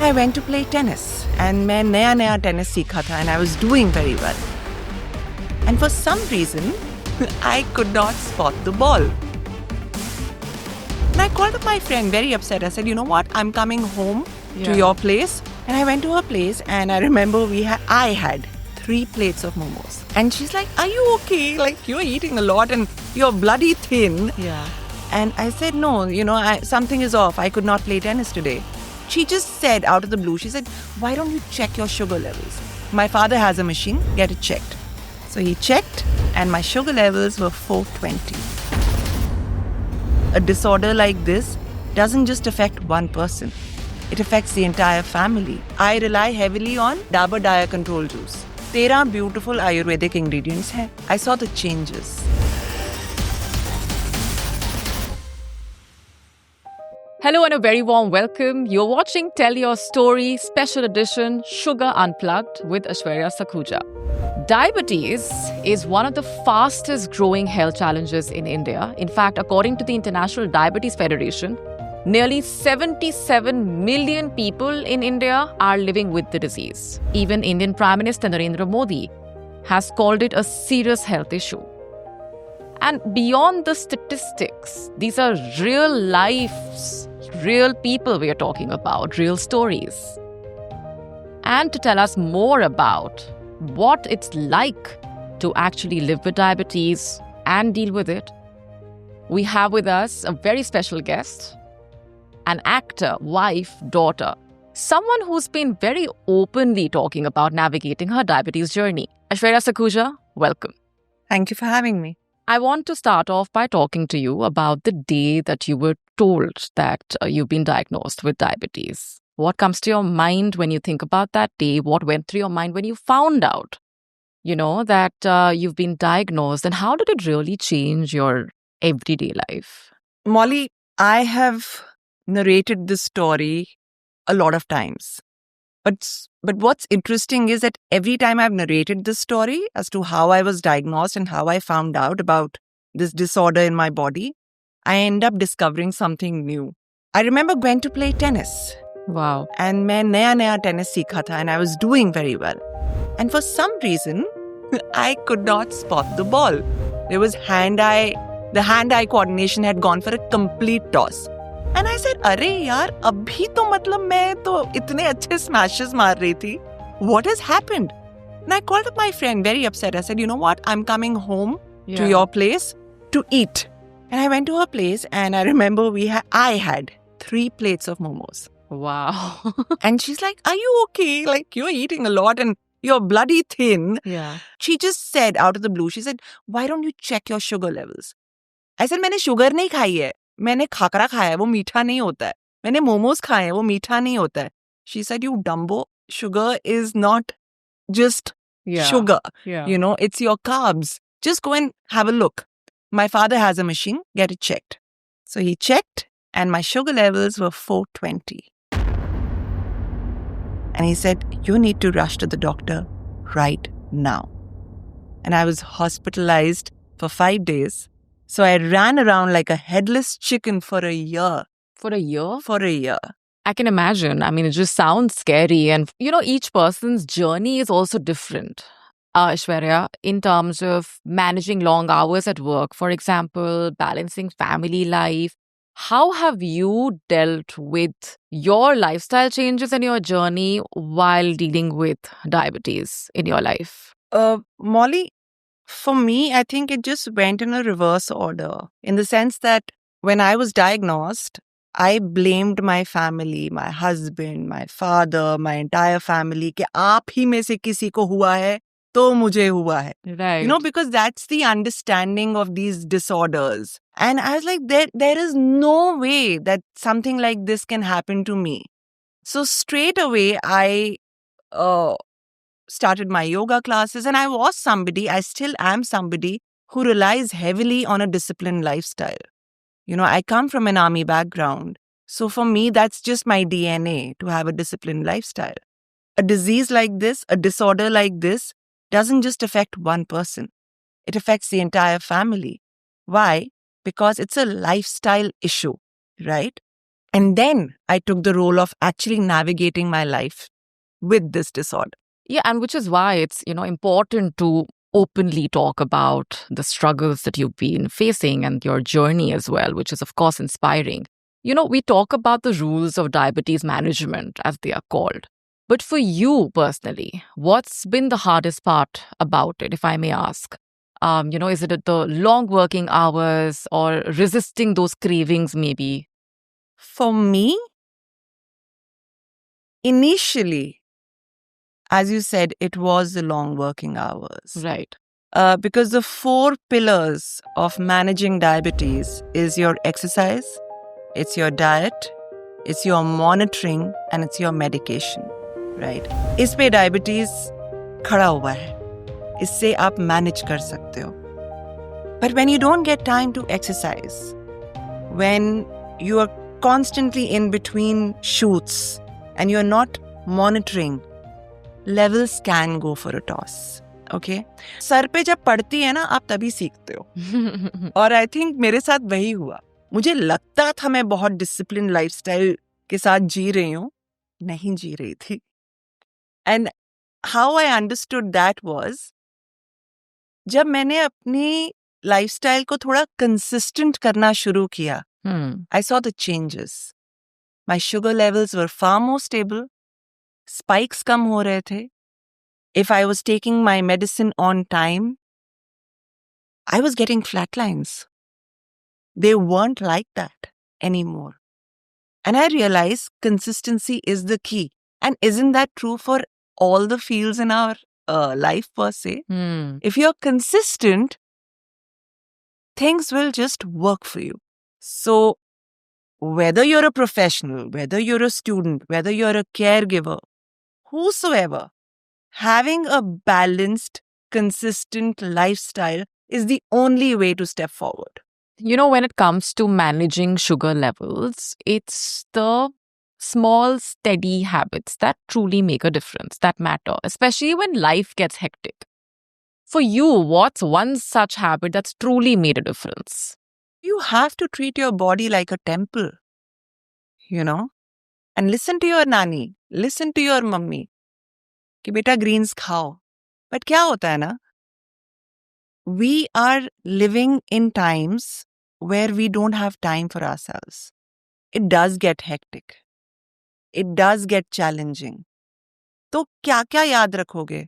I went to play tennis and मैं नया tennis सीखा था and I was doing very well. And for some reason, I could not spot the ball. And I called up my friend, very upset. I said, you know what? I'm coming home to your place. And I went to her place and I remember I had 3 plates of momos. And she's like, are you okay? Like, you're eating a lot and you're bloody thin. Yeah. And I said, no, something is off. I could not play tennis today. She just said out of the blue, she said, why don't you check your sugar levels? My father has a machine, get it checked. So he checked and my sugar levels were 420. A disorder like this doesn't just affect one person. It affects the entire family. I rely heavily on Dabur Diet Control Juice. 13 beautiful Ayurvedic ingredients hai. I saw the changes. Hello and a very warm welcome. You're watching Tell Your Story, Special Edition, Sugar Unplugged with Aishwarya Sakhuja. Diabetes is one of the fastest growing health challenges in India. In fact, according to the International Diabetes Federation, nearly 77 million people in India are living with the disease. Even Indian Prime Minister Narendra Modi has called it a serious health issue. And beyond the statistics, these are real lives, real people we are talking about, real stories. And to tell us more about what it's like to actually live with diabetes and deal with it, we have with us a very special guest, an actor, wife, daughter, someone who's been very openly talking about navigating her diabetes journey. Aishwarya Sakhuja, welcome. Thank you for having me. I want to start off by talking to you about the day that you were told that you've been diagnosed with diabetes. What comes to your mind when you think about that day? What went through your mind when you found out, that you've been diagnosed? And how did it really change your everyday life? Molly, I have narrated this story a lot of times. But what's interesting is that every time I've narrated this story as to how I was diagnosed and how I found out about this disorder in my body, I end up discovering something new. I remember going to play tennis. Wow. And मैं नया tennis सीखा था and I was doing very well. And for some reason, I could not spot the ball. There was the hand-eye coordination had gone for a complete toss. And I said, अरे यार, अभी तो मतलब मैं तो इतने अच्छे smashes मार रही थी. What has happened? And I called up my friend, very upset. I said, you know what? I'm coming home to your place to eat. And I went to her place and I remember I had 3 plates of momos. Wow. And she's like, are you okay? Like, you're eating a lot and you're bloody thin. Yeah. She just said out of the blue, she said, why don't you check your sugar levels? I said, मैंने sugar नहीं खाई है. मैंने खाकरा खाया है, वो मीठा नहीं होता है. मैंने मोमोज खाए हैं, वो मीठा नहीं होता है. She said, you dumbo, sugar is not just sugar. Yeah. It's your carbs. Just go and have a look. My father has a machine, get it checked. So he checked and my sugar levels were 420. And he said, you need to rush to the doctor right now. And I was hospitalized for 5 days. So I ran around like a headless chicken for a year. For a year? For a year. I can imagine. I mean, it just sounds scary. And, each person's journey is also different. Aishwarya, in terms of managing long hours at work, for example, balancing family life, how have you dealt with your lifestyle changes and your journey while dealing with diabetes in your life? Molly, for me, I think it just went in a reverse order in the sense that when I was diagnosed, I blamed my family, my husband, my father, my entire family कि आप ही में से किसी को हुआ है तो मुझे हुआ है. Right. Because that's the understanding of these disorders. And I was like, there is no way that something like this can happen to me. So straight away, I started my yoga classes and I still am somebody who relies heavily on a disciplined lifestyle. I come from an army background. So for me, that's just my DNA to have a disciplined lifestyle. A disease like this, a disorder like this, doesn't just affect one person. It affects the entire family. Why? Because it's a lifestyle issue, right? And then I took the role of actually navigating my life with this disorder. Yeah, and which is why it's, important to openly talk about the struggles that you've been facing and your journey as well, which is, of course, inspiring. We talk about the rules of diabetes management, as they are called. But for you personally, what's been the hardest part about it, if I may ask? Is it the long working hours or resisting those cravings, maybe? For me, initially, as you said, it was the long working hours. Right. Because the 4 pillars of managing diabetes is your exercise, it's your diet, it's your monitoring, and it's your medication, right? इस पे diabetes खड़ा हुआ है. इससे आप manage कर सकते हो. But when you don't get time to exercise, when you are constantly in between shoots and you're not monitoring, levels can go for a toss. Okay? Sir पे जब पड़ती है ना, आप तभी सीखते हो. और आई थिंक मेरे साथ वही हुआ. मुझे लगता था मैं बहुत डिसिप्लिन लाइफस्टाइल के साथ जी रही हूँ, नहीं जी रही थी. And how I understood that was जब मैंने अपनी लाइफस्टाइल को थोड़ा कंसिस्टेंट करना शुरू किया. I saw the changes. My sugar levels were far more stable. Spikes कम हो रहे थे. If I was taking my medicine on time, I was getting flatlines. They weren't like that anymore. And I realized consistency is the key. And isn't that true for all the fields in our life per se? If you're consistent, things will just work for you. So whether you're a professional, whether you're a student, whether you're a caregiver, whosoever, having a balanced, consistent lifestyle is the only way to step forward. When it comes to managing sugar levels, it's the small, steady habits that truly make a difference, that matter, especially when life gets hectic. For you, what's one such habit that's truly made a difference? You have to treat your body like a temple, and listen to your nani, listen to your mummy, कि बेटा greens खाओ. But क्या होता है ना, we are living in times where we don't have time for ourselves. It does get hectic. It does get challenging. तो क्या-क्या याद रखोगे?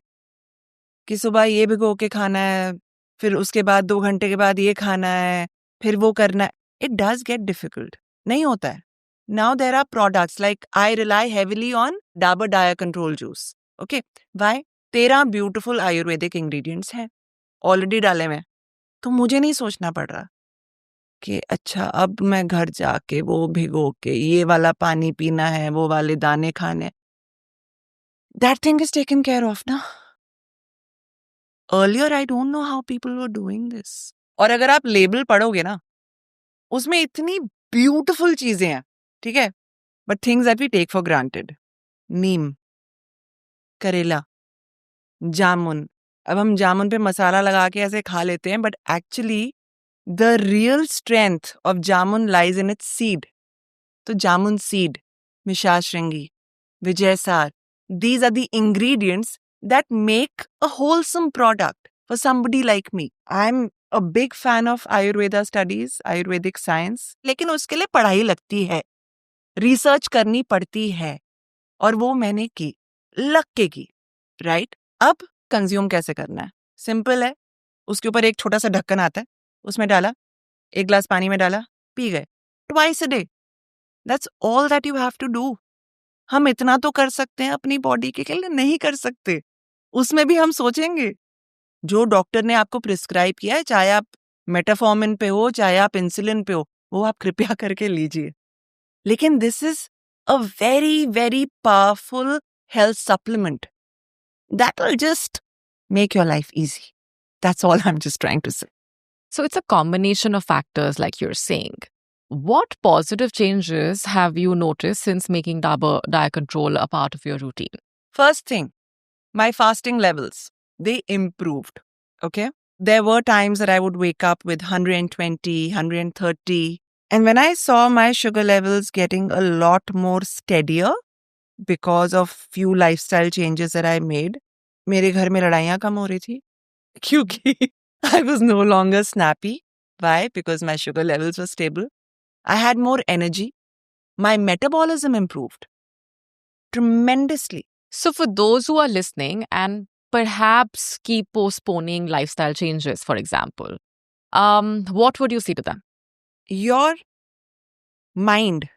कि सुबह ये भिगो के खाना है, फिर उसके बाद 2 घंटे के बाद ये खाना है, फिर वो करना है. It does get difficult. नहीं होता है. Now there are products like I rely heavily on Dabur Diet Control Juice. Okay? Why? 13 beautiful Ayurvedic ingredients हैं. Already डाले मैं. तो मुझे नहीं सोचना पड़ रहा कि अच्छा अब मैं घर जाके वो भिगो के ये वाला पानी पीना है, वो वाले दाने खाने. That thing is taken care of ना. Earlier I don't know how people were doing this. और अगर आप लेबल पढ़ोगे ना, उसमें इतनी ब्यूटीफुल चीजें हैं, ठीक है? But things that we take for granted. नीम, करेला, जामुन. अब हम जामुन पे मसाला लगा के ऐसे खा लेते हैं, but actually the real strength of jamun lies in its seed. तो jamun seed, Mishashringi, Vijay, these are the ingredients that make a wholesome product for somebody like me. I'm a big fan of Ayurveda studies, Ayurvedic science, लेकिन उसके लिए पढ़ाई लगती है, research करनी पड़ती है, और वो मैंने की, लग के की, राइट? अब कंज्यूम कैसे करना है? सिंपल है, उसके ऊपर एक छोटा सा ढक्कन आता है, उसमें डाला, 1 ग्लास पानी में डाला, पी गए. Twice a day. That's all that you have to do. हम इतना तो कर सकते हैं अपनी बॉडी के लिए, नहीं कर सकते. उसमें भी हम सोचेंगे. जो डॉक्टर ने आपको प्रिस्क्राइब किया है, चाहे आप मेटाफॉर्मिन पे हो, चाहे आप इंसुलिन पे हो, वो आप कृपया करके लीजिए. लेकिन this is a very very powerful health supplement that will just make your life easy. That's all I'm just trying to say. So it's a combination of factors, like you're saying. What positive changes have you noticed since making Dabur Diet Control a part of your routine? First thing, my fasting levels, they improved. Okay? There were times that I would wake up with 120, 130, And when I saw my sugar levels getting a lot more steadier because of few lifestyle changes that I made, मेरे घर में लड़ाइयाँ कम हो रही थी क्योंकि I was no longer snappy. Why? Because my sugar levels were stable. I had more energy. My metabolism improved tremendously. So, for those who are listening and perhaps keep postponing lifestyle changes, for example, what would you say to them? Your mind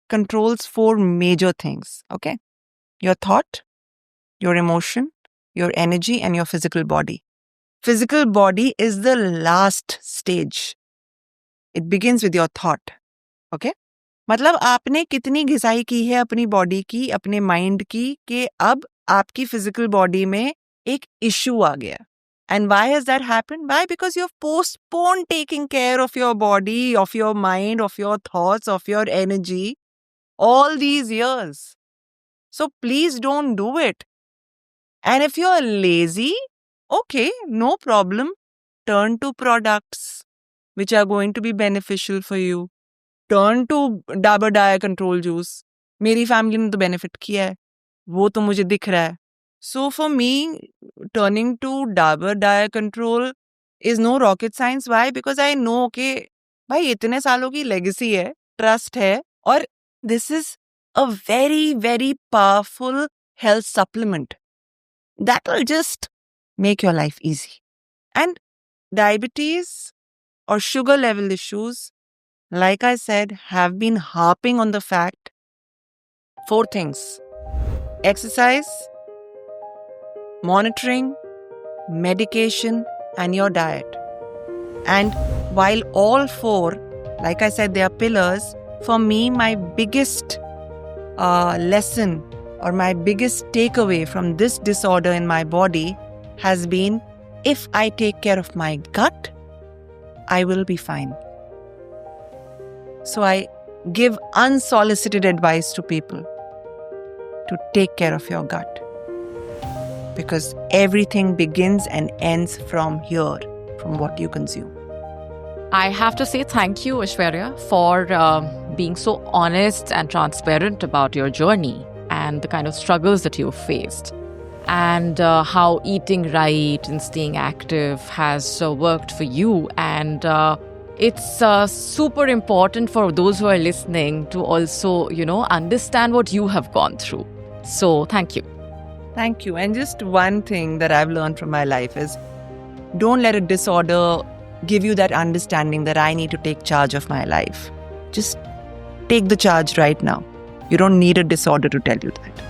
controls 4 major things, okay? Your thought, your emotion, your energy, and your physical body. Physical body is the last stage. It begins with your thought, okay? मतलब आपने कितनी घिसाई की है अपनी body की, अपने mind की, कि अब आपकी फिजिकल बॉडी में एक इश्यू आ गया. And why has that happened? Why? Because you've postponed taking care of your body, of your mind, of your thoughts, of your energy all these years. So please don't do it. And if you're lazy, okay, no problem. Turn to products which are going to be beneficial for you. Turn to Dabur Diet Control Juice. मेरी family ने तो benefit किया है, वो तो मुझे दिख रहा है. So for me, turning to Dabur Diet Control is no rocket science. Why? Because I know कि भाई इतने सालों की लेगेसी है, ट्रस्ट है, और this is a very, very powerful health supplement that will just make your life easy. And diabetes or sugar level issues, like I said, have been harping on the fact 4 things: exercise, monitoring, medication, and your diet. And while all 4, like I said, they are pillars, for me, my biggest lesson or my biggest takeaway from this disorder in my body has been, if I take care of my gut, I will be fine. So I give unsolicited advice to people to take care of your gut, because everything begins and ends from here, from what you consume. I have to say thank you, Aishwarya, for being so honest and transparent about your journey and the kind of struggles that you've faced, and how eating right and staying active has worked for you. And it's super important for those who are listening to also, understand what you have gone through. So thank you. Thank you. And just one thing that I've learned from my life is, don't let a disorder give you that understanding that I need to take charge of my life. Just take the charge right now. You don't need a disorder to tell you that.